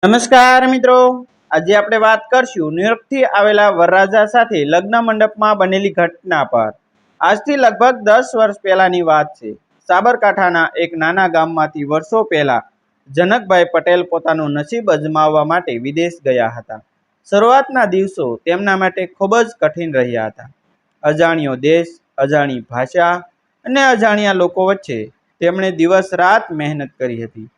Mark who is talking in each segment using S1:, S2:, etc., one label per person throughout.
S1: નમસ્કાર મિત્રો, આજે આપણે વાત કરશું ન્યુયોર્કથી આવેલા વરરાજા સાથે લગ્ન મંડપમાં બનેલી ઘટના પર। આજથી લગભગ 10 વર્ષ પહેલાની વાત છે। સાબરકાંઠાના એક નાના ગામમાંથી વર્ષો પહેલા જનકભાઈ પટેલ પોતાનું નસીબ અજમાવવા માટે વિદેશ ગયા હતા। શરૂઆતના દિવસો તેમના માટે ખૂબ જ કઠિન રહ્યા હતા। અજાણ્યો દેશ, અજાણી ભાષા અને અજાણ્યા લોકો વચ્ચે તેમણે દિવસ રાત મહેનત કરી હતી।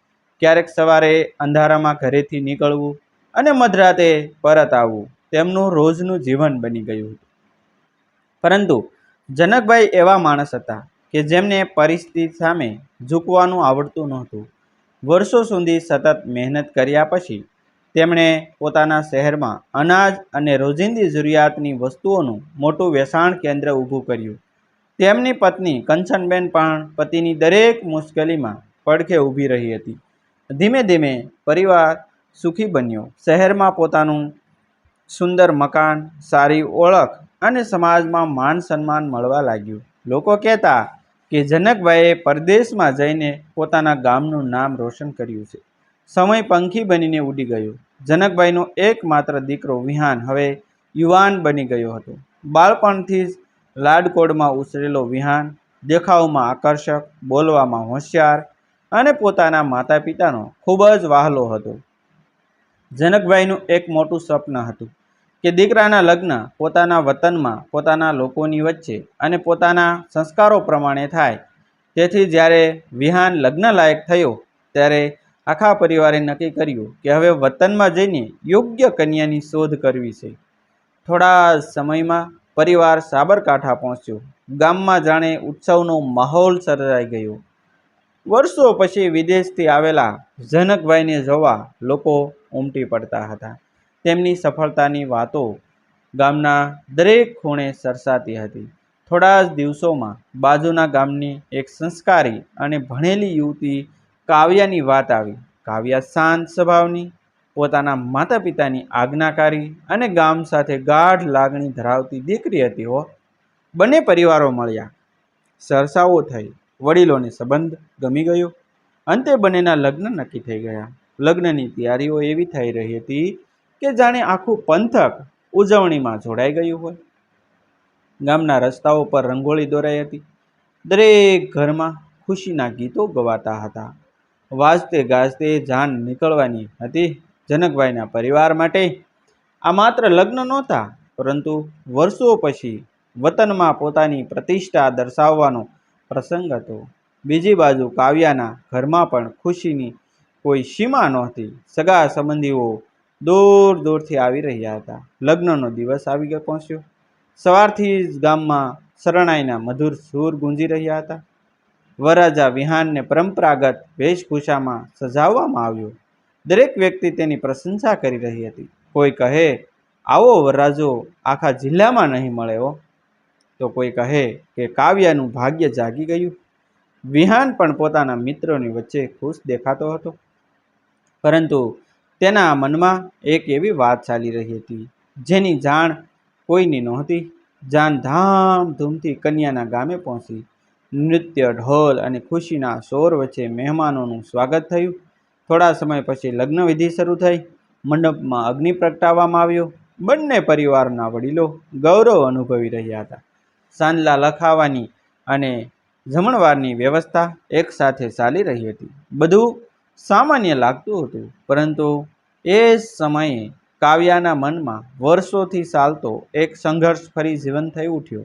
S1: ક્યારેક સવારે અંધારામાં ઘરેથી નીકળવું અને મધરાતે પરત આવવું તેમનું રોજનું જીવન બની ગયું હતું। પરંતુ જનકભાઈ એવા માણસ હતા કે જેમને પરિસ્થિતિ સામે ઝૂકવાનું આવડતું નહોતું। વર્ષો સુધી સતત મહેનત કર્યા પછી તેમણે પોતાના શહેરમાં અનાજ અને રોજિંદી જરૂરિયાતની વસ્તુઓનું મોટું વેચાણ કેન્દ્ર ઊભું કર્યું। તેમની પત્ની કંચનબેન પણ પતિની દરેક મુશ્કેલીમાં પડખે ઊભી રહી હતી। ધીમે ધીમે પરિવાર સુખી બન્યો। શહેરમાં પોતાનું સુંદર મકાન, સારી ઓળખ અને સમાજમાં માન સન્માન મળવા લાગ્યું। લોકો કહેતા કે જનકભાઈએ પરદેશમાં જઈને પોતાના ગામનું નામ રોશન કર્યું છે। સમય પંખી બનીને ઉડી ગયો। જનકભાઈનો એકમાત્ર દીકરો વિહાન હવે યુવાન બની ગયો હતો। બાળપણથી જ લાડકોડમાં ઉછરેલો વિહાન દેખાવમાં આકર્ષક, બોલવામાં હોશિયાર અને પોતાના માતા પિતાનો ખૂબ જ વહાલો હતો। જનકભાઈનું એક મોટું સ્વપ્ન હતું કે દીકરાના લગ્ન પોતાના વતનમાં, પોતાના લોકોની વચ્ચે અને પોતાના સંસ્કારો પ્રમાણે થાય। તેથી જ્યારે વિહાન લગ્ન લાયક થયો ત્યારે આખા પરિવારે નક્કી કર્યું કે હવે વતનમાં જઈને યોગ્ય કન્યાની શોધ કરવી છે। થોડા સમયમાં પરિવાર સાબરકાંઠા પહોંચ્યો। ગામમાં જાણે ઉત્સવનો માહોલ સર્જાઈ ગયો। વર્ષો પછી વિદેશથી આવેલા જનકભાઈને જોવા લોકો ઉમટી પડતા હતા। તેમની સફળતાની વાતો ગામના દરેક ખૂણે સરસાતી હતી। થોડા જ દિવસોમાં બાજુના ગામની એક સંસ્કારી અને ભણેલી યુવતી કાવ્યાની વાત આવી। કાવ્યા શાંત સ્વભાવની, પોતાના માતા પિતાની આજ્ઞાકારી અને ગામ સાથે ગાઢ લાગણી ધરાવતી દીકરી હતી। બંને પરિવારો મળ્યા, ચર્ચાઓ થઈ, વડીલોને સંબંધ ગમી ગયો। અંતે બંનેના લગ્ન નક્કી થઈ ગયા। લગ્નની તૈયારીઓ એવી થઈ રહી હતી કે જાણે આખું પંથક ઉજવણીમાં જોડાઈ ગયું હોય। ગામના રસ્તાઓ પર રંગોળી દોરાઈ હતી। દરેક ઘરમાં ખુશીના ગીતો ગવાતા હતા। વાજતે ગાજતે જાન નીકળવાની હતી। જનકભાઈના પરિવાર માટે આ માત્ર લગ્ન નહોતા, પરંતુ વર્ષો પછી વતનમાં પોતાની પ્રતિષ્ઠા દર્શાવવાનો પ્રસંગ હતો। બીજી બાજુ કાવ્યાના ઘરમાં પણ ખુશીની કોઈ સીમા નહોતી। સગા સંબંધીઓ દૂર દૂરથી આવી રહ્યા હતા। લગ્નનો દિવસ આવી પહોંચ્યો। સવારથી જ ગામમાં શરણાઈના મધુર સૂર ગુંજી રહ્યા હતા। વરરાજા વિહાનને પરંપરાગત વેશભૂષામાં સજાવવામાં આવ્યો। દરેક વ્યક્તિ તેની પ્રશંસા કરી રહી હતી। કોઈ કહે, આવો વરરાજો આખા જિલ્લામાં નહીં મળે હો, તો કોઈ કહે કે કાવ્યાનું ભાગ્ય જાગી ગયું। વિહાન પણ પોતાના મિત્રોની વચ્ચે ખુશ દેખાતો હતો, પરંતુ તેના મનમાં એક એવી વાત ચાલી રહી હતી જેની જાણ કોઈની નહોતી। જાન ધામધૂમથી કન્યાના ગામે પહોંચી। નૃત્ય, ઢોલ અને ખુશીના શોર વચ્ચે મહેમાનોનું સ્વાગત થયું। થોડા સમય પછી લગ્ન વિધિ શરૂ થઈ। મંડપમાં અગ્નિ પ્રગટાવવામાં આવ્યો। બંને પરિવારના વડીલો ગૌરવ અનુભવી રહ્યા હતા। સાંદલા લખાવાની અને જમણવારની વ્યવસ્થા એકસાથે ચાલી રહી હતી। બધું સામાન્ય લાગતું હતું, પરંતુ એ જ સમયે કાવ્યાના મનમાં વર્ષોથી ચાલતો એક સંઘર્ષ ફરી જીવંત થઈ ઉઠ્યો।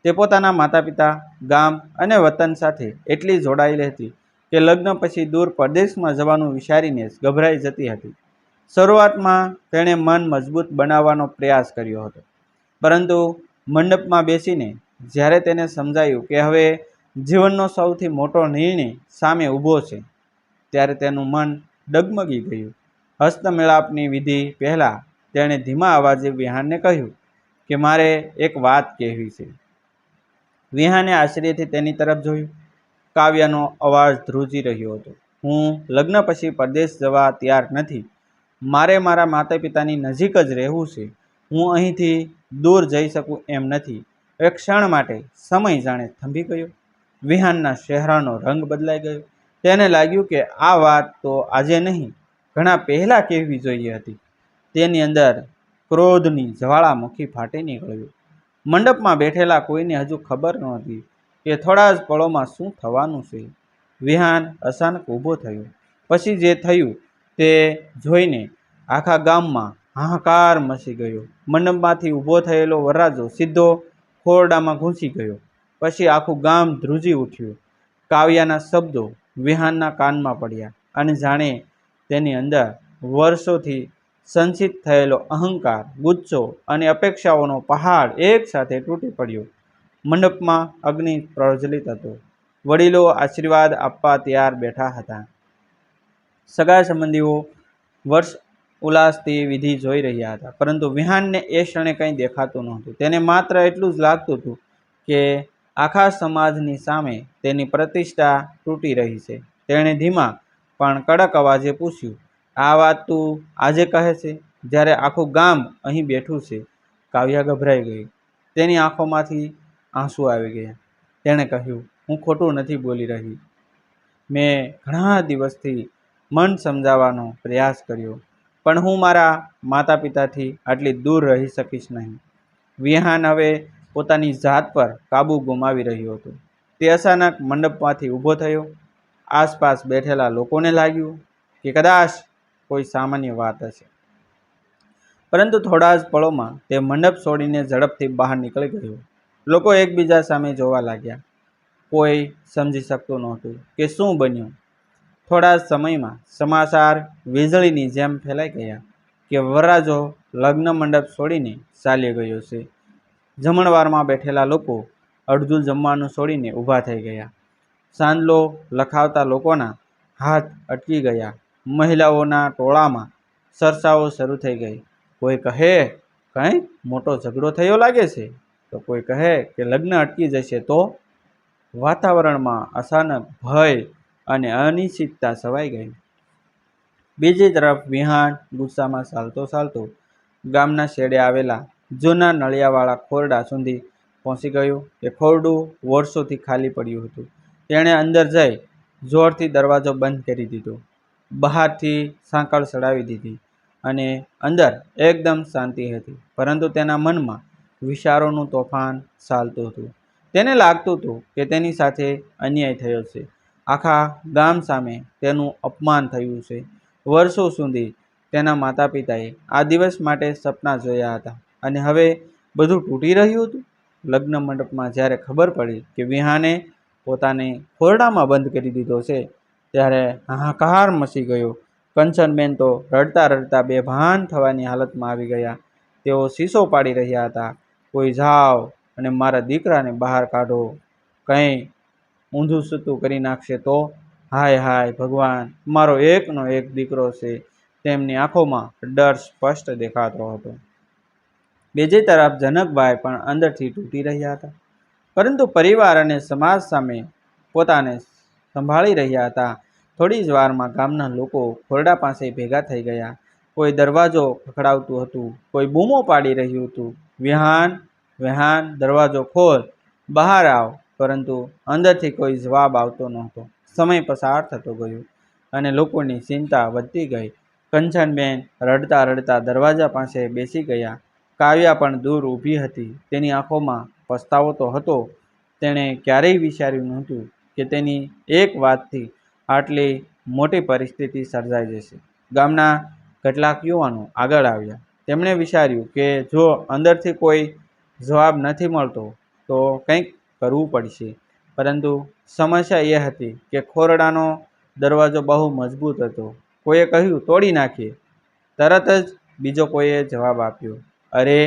S1: તે પોતાના માતા પિતા, ગામ અને વતન સાથે એટલી જોડાયેલી હતી કે લગ્ન પછી દૂર પરદેશમાં જવાનું વિચારીને જ ગભરાઈ જતી હતી। શરૂઆતમાં તેણે મન મજબૂત બનાવવાનો પ્રયાસ કર્યો હતો, પરંતુ મંડપમાં બેસીને જ્યારે તેને સમજાયું કે હવે જીવનનો સૌથી મોટો નિર્ણય સામે ઊભો છે, ત્યારે તેનું મન ડગમગી ગયું। હસ્તમેળાપની વિધિ પહેલાં તેણે ધીમા અવાજે વિહાનને કહ્યું કે મારે એક વાત કહેવી છે। વિહાને આશ્ચર્યથી તેની તરફ જોયું। કાવ્યાનો અવાજ ધ્રુજી રહ્યો હતો, હું લગ્ન પછી પરદેશ જવા તૈયાર નથી। મારે મારા માતા પિતાની નજીક જ રહેવું છે। હું અહીંથી દૂર જઈ શકું એમ નથી। એક ક્ષણ માટે સમય જાણે થંભી ગયો। વિહાનના ચહેરાનો રંગ બદલાઈ ગયો। તેને લાગ્યું કે આ વાત તો આજે નહીં, ઘણા પહેલાં કહેવી જોઈએ હતી. તેની અંદર ક્રોધની જ્વાળામુખી ફાટી નીકળ્યું. મંડપમાં બેઠેલા કોઈને હજુ ખબર નહોતી કે થોડા જ પળોમાં શું થવાનું છે. વિહાન અચાનક ઊભો થયો. પછી જે થયું તે જોઈને આખા ગામમાં હાહાકાર મચી ગયો. મંડપમાંથી ઊભો થયેલો વરરાજો સીધો ખોરડામાં ઘૂસી ગયો. પછી આખું ગામ ધ્રુજી ઉઠ્યું. કાવ્યાના શબ્દો વિહાનના કાનમાં પડ્યા અને જાણે તેની અંદર વર્ષોથી સંચિત થયેલો અહંકાર, ગુસ્સો અને અપેક્ષાઓનો પહાડ એક સાથે તૂટી પડ્યો. મંડપમાં અગ્નિ પ્રજ્વલિત હતો. વડીલો આશીર્વાદ આપવા તૈયાર બેઠા હતા. સગા સંબંધીઓ વર્ષ ઉલ્લાસથી વિધિ જોઈ રહ્યા હતા. પરંતુ વિહાનને એ ક્ષણે કંઈ દેખાતું નહોતું. તેને માત્ર એટલું જ લાગતું હતું કે આખા સમાજની સામે તેની પ્રતિષ્ઠા તૂટી રહી છે. તેણે ધીમા પણ કડક અવાજે પૂછ્યું, આ વાત તું આજે કહે છે, જ્યારે આખું ગામ અહીં બેઠું છે? કાવ્યા ગભરાઈ ગઈ. તેની આંખોમાંથી આંસુ આવી ગયા. તેણે કહ્યું, હું ખોટું નથી બોલી રહી. મેં ઘણા દિવસથી મન સમજાવવાનો પ્રયાસ કર્યો, પણ હું મારા માતા પિતાથી આટલી દૂર રહી શકીશ નહીં. વિહાન હવે પોતાની જાત પર કાબુ ગુમાવી રહ્યો હતો. તે અચાનક મંડપમાંથી ઊભો થયો. આસપાસ બેઠેલા લોકોને લાગ્યું કે કદાચ કોઈ સામાન્ય વાત હશે, પરંતુ થોડા જ પળોમાં તે મંડપ છોડીને ઝડપથી બહાર નીકળી ગયો. લોકો એકબીજા સામે જોવા લાગ્યા. કોઈ સમજી શકતું નહોતું કે શું બન્યું. થોડા જ સમયમાં સમાચાર વીજળીની જેમ ફેલાઈ ગયા કે વરરાજો લગ્ન મંડપ છોડીને ચાલ્યો ગયો છે. જમણવારમાં બેઠેલા લોકો અડધું જમવાનું છોડીને ઊભા થઈ ગયા. ચાંદલો લખાવતા લોકોના હાથ અટકી ગયા. મહિલાઓના ટોળામાં ચર્ચાઓ શરૂ થઈ ગઈ. કોઈ કહે કંઈ મોટો ઝઘડો થયો લાગે છે, તો કોઈ કહે કે લગ્ન અટકી જશે. તો વાતાવરણમાં અચાનક ભય અને અનિશ્ચિતતા છવાઈ ગઈ. બીજી તરફ વિહાન ગુસ્સામાં ચાલતો ચાલતો ગામના છેડે આવેલા જૂના નળિયાવાળા ખોરડા સુધી પહોંચી ગયો. એ ખોરડું વર્ષોથી ખાલી પડ્યું હતું. તેણે અંદર જઈ જોરથી દરવાજો બંધ કરી દીધો. બહારથી સાંકળ ચડાવી દીધી અને અંદર એકદમ શાંતિ હતી. પરંતુ તેના મનમાં વિચારોનું તોફાન ચાલતું હતું. તેને લાગતું હતું કે તેની સાથે અન્યાય થયો છે. આખા ગામ સામે તેનું અપમાન થયું છે. વર્ષો સુધી તેના માતા પિતાએ આ દિવસ માટે સપના જોયા હતા અને હવે બધું તૂટી રહ્યું હતું. લગ્ન મંડપમાં જ્યારે ખબર પડી કે વિહાને પોતાને ખોરડામાં બંધ કરી દીધો છે, ત્યારે હાહાકાર મચી ગયો. કંચનબેન તો રડતા રડતા બેભાન થવાની હાલતમાં આવી ગયા. તેઓ શીશો પાડી રહ્યા હતા, કોઈ જાઓ અને મારા દીકરાને બહાર કાઢો. કંઈ ઊંધું સૂતું કરી નાખશે તો? હાય હાય ભગવાન, મારો એકનો એક દીકરો છે. તેમની આંખોમાં ડર સ્પષ્ટ દેખાતો હતો. બીજી તરફ જનકભાઈ પણ અંદરથી તૂટી રહ્યા હતા, પરંતુ પરિવાર અને સમાજ સામે પોતાને સંભાળી રહ્યા હતા. થોડી જ વારમાં ગામના લોકો ખોરડા પાસે ભેગા થઈ ગયા. કોઈ દરવાજો ખખડાવતું હતું, કોઈ બૂમો પાડી રહ્યું હતું, વિહાન વિહાન, દરવાજો ખોલ, બહાર આવ. પરંતુ અંદરથી કોઈ જવાબ આવતો નહોતો. સમય પસાર થતો ગયો અને લોકોની ચિંતા વધતી ગઈ. કંચનબેન રડતા રડતા દરવાજા પાસે બેસી ગયા. કાવ્યા પણ દૂર ઊભી હતી. તેની આંખોમાં પસ્તાવો તો હતો. તેણે ક્યારેય વિચાર્યું નહોતું કે તેની એક વાતથી આટલી મોટી પરિસ્થિતિ સર્જાઈ જશે. ગામના કેટલાક યુવાનો આગળ આવ્યા. તેમણે વિચાર્યું કે જો અંદરથી કોઈ જવાબ નથી મળતો તો કંઈક કરવું પડશે. પરંતુ સમસ્યા એ હતી કે ખોરડાનો દરવાજો બહુ મજબૂત હતો. કોઈએ કહ્યું તોડી નાખીએ. તરત જ બીજો કોઈએ જવાબ આપ્યો, અરે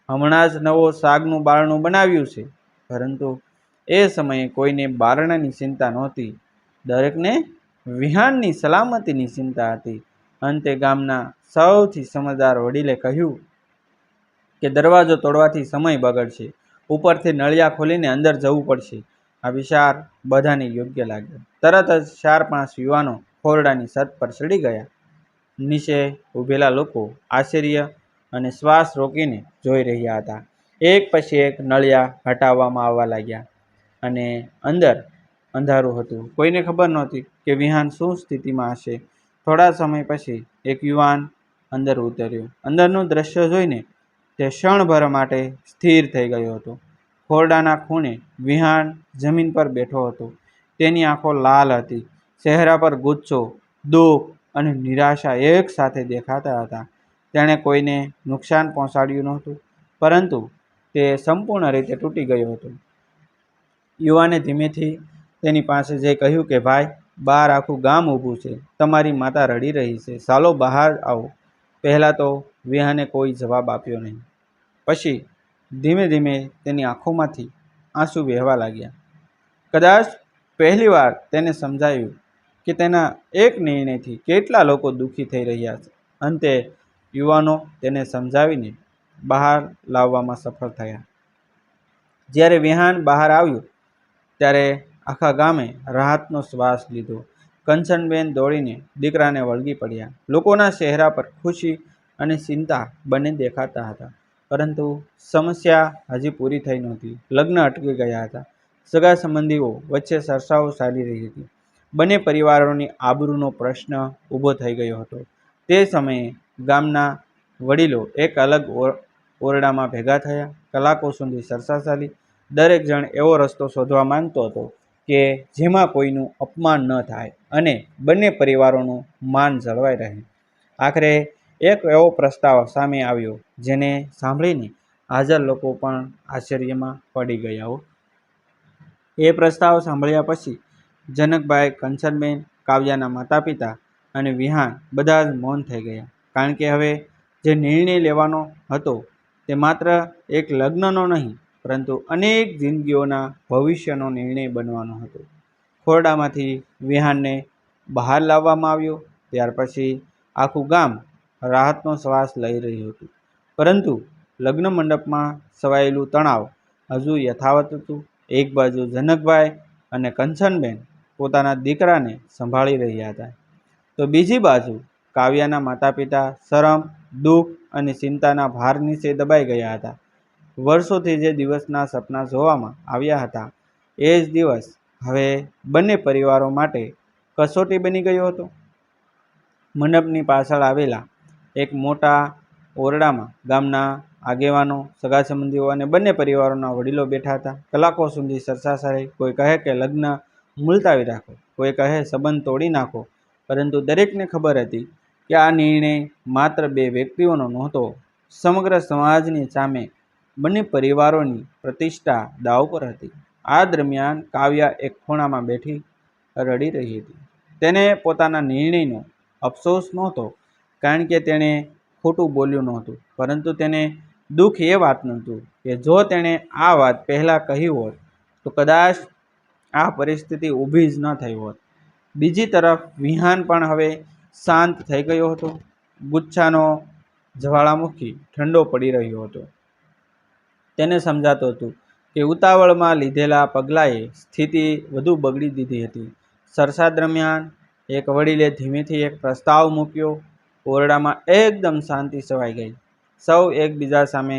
S1: હમણાં જ નવો શાકનું બારણું બનાવ્યું છે. પરંતુ એ સમયે કોઈને બારણાની ચિંતા નહોતી. દરેકને વિહાનની સલામતીની ચિંતા હતી. અંતે ગામના સૌથી સમજદાર વડીલે કહ્યું કે દરવાજો તોડવાથી સમય બગડશે. ઉપરથી નળિયા ખોલીને અંદર જવું પડશે. આ વિચાર બધાને યોગ્ય લાગ્યો. તરત જ 4-5 યુવાનો ખોરડાની છત પર ચડી ગયા. નીચે ઊભેલા લોકો આશ્ચર્ય અને શ્વાસ રોકીને જોઈ રહ્યા હતા. એક પછી એક નળિયા હટાવવામાં આવવા લાગ્યા અને અંદર અંધારું હતું. કોઈને ખબર નહોતી કે વિહાન શું સ્થિતિમાં હશે. થોડા સમય પછી એક યુવાન અંદર ઉતર્યો. અંદરનું દ્રશ્ય જોઈને તે ક્ષણભર માટે સ્થિર થઈ ગયો હતો. ખોરડાના ખૂણે વિહાન જમીન પર બેઠો હતો. તેની આંખો લાલ હતી. ચહેરા પર ગુસ્સો, દુઃખ અને નિરાશા એક સાથે દેખાતા હતા. તેણે કોઈને નુકસાન પહોંચાડ્યું નહોતું, પરંતુ તે સંપૂર્ણ રીતે તૂટી ગયો હતો. યુવાને ધીમેથી તેની પાસે જઈ કહ્યું કે ભાઈ, બહાર આખું ગામ ઊભું છે. તમારી માતા રડી રહી છે. ચાલો બહાર આવો. પહેલાં તો વિહાને કોઈ જવાબ આપ્યો નહીં. પછી ધીમે ધીમે તેની આંખોમાંથી આંસુ વહેવા લાગ્યા. કદાચ પહેલીવાર તેને સમજાયું કે તેના એક નિર્ણયથી કેટલા લોકો દુઃખી થઈ રહ્યા છે. અંતે યુવાનો તેને સમજાવીને બહાર લાવવામાં સફળ થયા. જ્યારે વિહાન બહાર આવ્યું ત્યારે આખા ગામે રાહતનો શ્વાસ લીધો. કંચનબેન દોડીને દીકરાને વળગી પડ્યા. લોકોના ચહેરા પર ખુશી અને ચિંતા બંને દેખાતા હતા. પરંતુ સમસ્યા હજી પૂરી થઈ નહોતી. લગ્ન અટકી ગયા હતા. સગા સંબંધીઓ વચ્ચે ચર્ચાઓ ચાલી રહી હતી. બંને પરિવારોની આબરૂનો પ્રશ્ન ઊભો થઈ ગયો હતો. તે સમયે ગામના વડીલો એક અલગ ઓરડામાં ભેગા થયા. કલાકો સુધી ચર્ચા ચાલી. દરેક જણ એવો રસ્તો શોધવા માંગતો હતો કે જેમાં કોઈનું અપમાન ન થાય અને બંને પરિવારોનું માન જળવાઈ રહે. આખરે એક એવો પ્રસ્તાવ સામે આવ્યો જેને સાંભળીને હાજર લોકો પણ આશ્ચર્યમાં પડી ગયા. એ પ્રસ્તાવ સાંભળ્યા પછી જનકભાઈ, કંચનબેન, કાવ્યાના માતા પિતા અને વિહાન બધા જ મૌન થઈ ગયા. કારણ કે હવે જે નિર્ણય લેવાનો હતો તે માત્ર એક લગ્નનો નહીં, પરંતુ અનેક જિંદગીઓના ભવિષ્યનો નિર્ણય બનવાનો હતો. ખોરડામાંથી વિહાનને બહાર લાવવામાં આવ્યો. ત્યાર પછી આખું ગામ રાહતનો શ્વાસ લઈ રહ્યું હતું. પરંતુ લગ્ન મંડપમાં છવાયેલું તણાવ હજુ યથાવત હતું. એક બાજુ જનકભાઈ અને કંચનબેન પોતાના દીકરાને સંભાળી રહ્યા હતા, તો બીજી બાજુ કાવ્યાના માતા પિતા શરમ, દુઃખ અને ચિંતાના ભાર નીચે દબાઈ ગયા હતા. વર્ષોથી જે દિવસના સપના જોવામાં આવ્યા હતા, એ જ દિવસ હવે બંને પરિવારો માટે કસોટી બની ગયો હતો. મંડપની પાછળ આવેલા એક મોટા ઓરડામાં ગામના આગેવાનો, સગા સંબંધીઓ અને બંને પરિવારોના વડીલો બેઠા હતા. કલાકો સુધી ચર્ચા ચાલી. કોઈ કહે કે લગ્ન મુલતવી રાખો, કોઈ કહે સંબંધ તોડી નાખો, પરંતુ દરેકને ખબર હતી કે આ નિર્ણય માત્ર બે વ્યક્તિઓનો નહોતો. સમગ્ર સમાજની સામે બંને પરિવારોની પ્રતિષ્ઠા દાવ પર હતી. આ દરમિયાન કાવ્યા એક ખૂણામાં બેઠી રડી રહી હતી. તેને પોતાના નિર્ણયનો અફસોસ નહોતો, કારણ કે તેણે ખોટું બોલ્યું નહોતું, પરંતુ તેને દુઃખ એ વાતનું હતું કે જો તેણે આ વાત પહેલાં કહી હોત તો કદાચ આ પરિસ્થિતિ ઊભી જ ન થઈ હોત. બીજી તરફ વિહાન પણ હવે શાંત થઈ ગયો હતો. ગુચ્છાનો જ્વાળામુખી ઠંડો પડી રહ્યો હતો. તેને સમજાતું હતું કે ઉતાવળમાં લીધેલા પગલાંએ સ્થિતિ વધુ બગડી દીધી હતી. ચર્ચા દરમિયાન એક વડીલે ધીમેથી એક પ્રસ્તાવ મૂક્યો. ઓરડામાં એકદમ શાંતિ છવાઈ ગઈ. સૌ એકબીજા સામે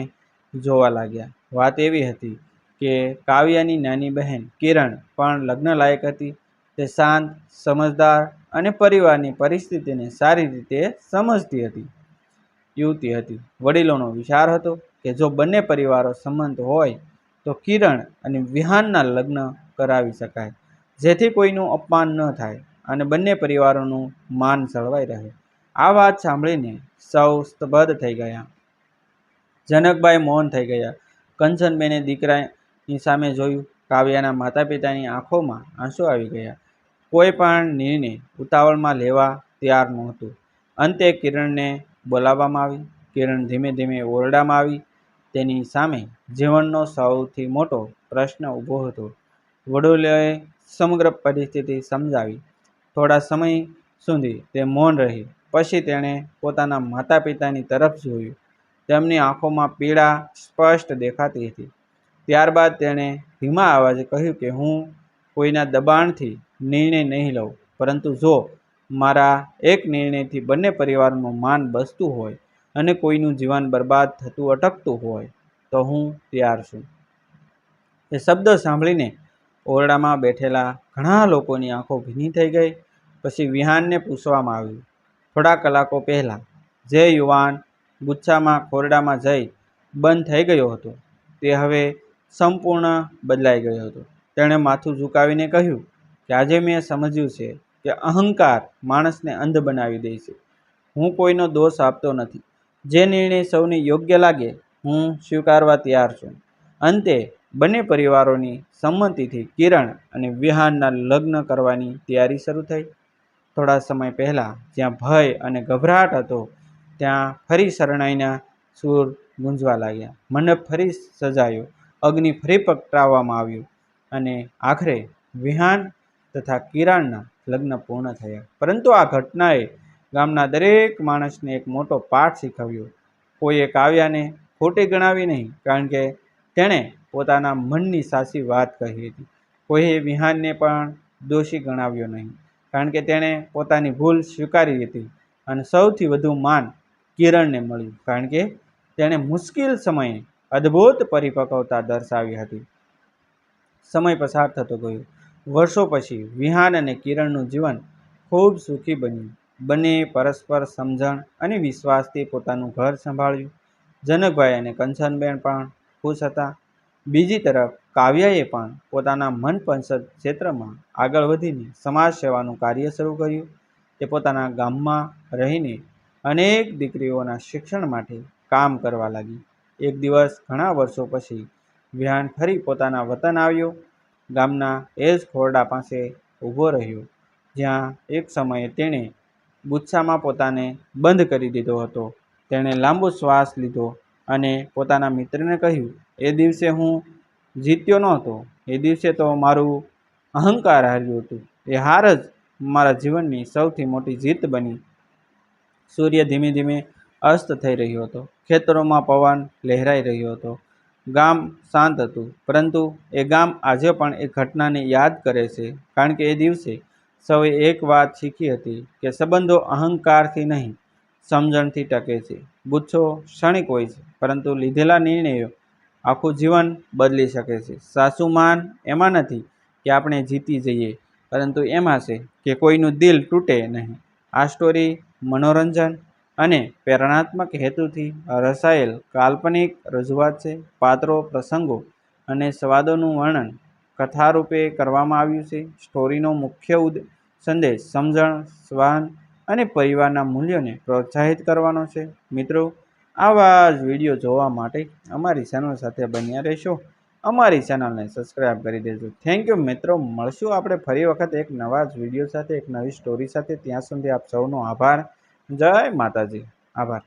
S1: જોવા લાગ્યા. વાત એવી હતી કે કાવ્યાની નાની બહેન કિરણ પણ લગ્ન લાયક હતી. તે શાંત, સમજદાર અને પરિવારની પરિસ્થિતિને સારી રીતે સમજતી હતી યુવતી હતી. વડીલોનો વિચાર હતો કે જો બંને પરિવારો સંમત હોય તો કિરણ અને વિહાનના લગ્ન કરાવી શકાય, જેથી કોઈનું અપમાન ન થાય અને બંને પરિવારોનું માન જળવાઈ રહે. આ વાત સાંભળીને સૌ સ્તબ્ધ થઈ ગયા. જનકભાઈ મૌન થઈ ગયા. કંચનબેને દીકરાની સામે જોયું. કાવ્યાના માતા પિતાની આંખોમાં આંસુ આવી ગયા. કોઈ પણ નિર્ણય ઉતાવળમાં લેવા તૈયાર નહોતું. અંતે કિરણને બોલાવવામાં આવી. કિરણ ધીમે ધીમે ઓરડામાં આવી. તેની સામે જીવનનો સૌથી મોટો પ્રશ્ન ઊભો હતો. વડીલોએ સમગ્ર પરિસ્થિતિ સમજાવી. થોડા સમય સુધી તે મૌન રહી. પછી તેણે પોતાના માતા પિતાની તરફ જોયું. તેમની આંખોમાં પીડા સ્પષ્ટ દેખાતી હતી. ત્યારબાદ તેણે ધીમા અવાજે કહ્યું કે હું કોઈના દબાણથી નિર્ણય નહીં લઉં, પરંતુ જો મારા એક નિર્ણયથી બંને પરિવારનું માન બચતું હોય અને કોઈનું જીવન બરબાદ થતું અટકતું હોય તો હું તૈયાર છું. એ શબ્દ સાંભળીને ઓરડામાં બેઠેલા ઘણા લોકોની આંખો ભીની થઈ ગઈ. પછી વિહાનને પૂછવામાં આવ્યું થોડા કલાકો પહેલાં જે યુવાન ગુચ્છામાં ખોરડામાં જઈ બંધ થઈ ગયો હતો તે હવે સંપૂર્ણ બદલાઈ ગયો હતો. તેણે માથું ઝુકાવીને કહ્યું કે આજે મેં સમજ્યું છે કે અહંકાર માણસને અંધ બનાવી દે છે. હું કોઈનો દોષ આપતો નથી. જે નિર્ણય સૌને યોગ્ય લાગે હું સ્વીકારવા તૈયાર છું. અંતે બંને પરિવારોની સંમતિથી કિરણ અને વિહાનના લગ્ન કરવાની તૈયારી શરૂ થઈ. થોડા સમય પહેલાં જ્યાં ભય અને ગભરાટ હતો ત્યાં ફરી શરણાઈના સૂર ગુંજવા લાગ્યા. મંડપ ફરી સજાયો, અગ્નિ ફરી પ્રગટાવવામાં આવ્યું અને આખરે વિહાન તથા કિરણના લગ્ન પૂર્ણ થયા. પરંતુ આ ઘટનાએ ગામના દરેક માણસને એક મોટો પાઠ શીખવ્યો. કોઈએ કાવ્યાને ખોટી ગણાવી નહીં, કારણ કે તેણે પોતાના મનની સાચી વાત કહી હતી. કોઈએ વિહાનને પણ દોષી ગણાવ્યો નહીં, કારણ કે તેણે પોતાની ભૂલ સ્વીકારી હતી. અને સૌથી વધુ માન કિરણને મળ્યું, કારણ કે તેણે મુશ્કેલ સમયે અદ્ભુત પરિપક્વતા દર્શાવી હતી. સમય પસાર થતો ગયો. વર્ષો પછી વિહાન અને કિરણનું જીવન ખૂબ સુખી બન્યું. બંને પરસ્પર સમજણ અને વિશ્વાસથી પોતાનું ઘર સંભાળ્યું. જનકભાઈ અને કંચનબેન પણ ખુશ હતા. બીજી તરફ કાવ્યાએ પણ પોતાના મનપસંદ ક્ષેત્રમાં આગળ વધીને સમાજ સેવાનું કાર્ય શરૂ કર્યું. તે પોતાના ગામમાં રહીને અનેક દીકરીઓના શિક્ષણ માટે કામ કરવા લાગી. એક દિવસ ઘણા વર્ષો પછી વિહાન ફરી પોતાના વતન આવ્યો. ગામના એ જ ખોરડા પાસે ઊભો રહ્યો જ્યાં એક સમયે તેણે ગુચ્છામાં પોતાને બંધ કરી દીધો હતો. તેણે લાંબો શ્વાસ લીધો અને પોતાના મિત્રને કહ્યું, એ દિવસે હું જીત્યો નહોતો. એ દિવસે તો મારું અહંકાર હાર્યું હતું. એ હાર જ મારા જીવનની સૌથી મોટી જીત બની. સૂર્ય ધીમે ધીમે અસ્ત થઈ રહ્યો હતો. ખેતરોમાં પવન લહેરાઈ રહ્યો હતો. ગામ શાંત હતું, પરંતુ એ ગામ આજે પણ એ ઘટનાને યાદ કરે છે, કારણ કે એ દિવસે સૌએ એક વાત શીખી હતી કે સંબંધો અહંકારથી નહીં, સમજણથી ટકે છે. ગુસ્સો ક્ષણિક હોય છે, પરંતુ લીધેલા નિર્ણયો આખું જીવન બદલી શકે છે. સાચું માન એમાં નથી કે આપણે જીતી જઈએ, પરંતુ એમાં છે કે કોઈનું દિલ તૂટે નહીં. આ સ્ટોરી મનોરંજન અને પ્રેરણાત્મક હેતુથી રચાયેલ કાલ્પનિક રજૂઆત છે. પાત્રો, પ્રસંગો અને સ્વાદોનું વર્ણન કથારૂપે કરવામાં આવ્યું છે. સ્ટોરીનો મુખ્ય સંદેશ સમજણ, સહન અને પરિવારના મૂલ્યોને પ્રોત્સાહિત કરવાનો છે. મિત્રો, આવા જ વિડીયો જોવા માટે અમારી ચેનલ સાથે બન્યા રહેશો. અમારી ચેનલને સબસ્ક્રાઈબ કરી દેજો. થેન્ક યુ મિત્રો. મળશું આપણે ફરી વખત એક નવા જ વિડીયો સાથે, એક નવી સ્ટોરી સાથે. ત્યાં સુધી આપ સૌનો આભાર. જય માતાજી. આભાર.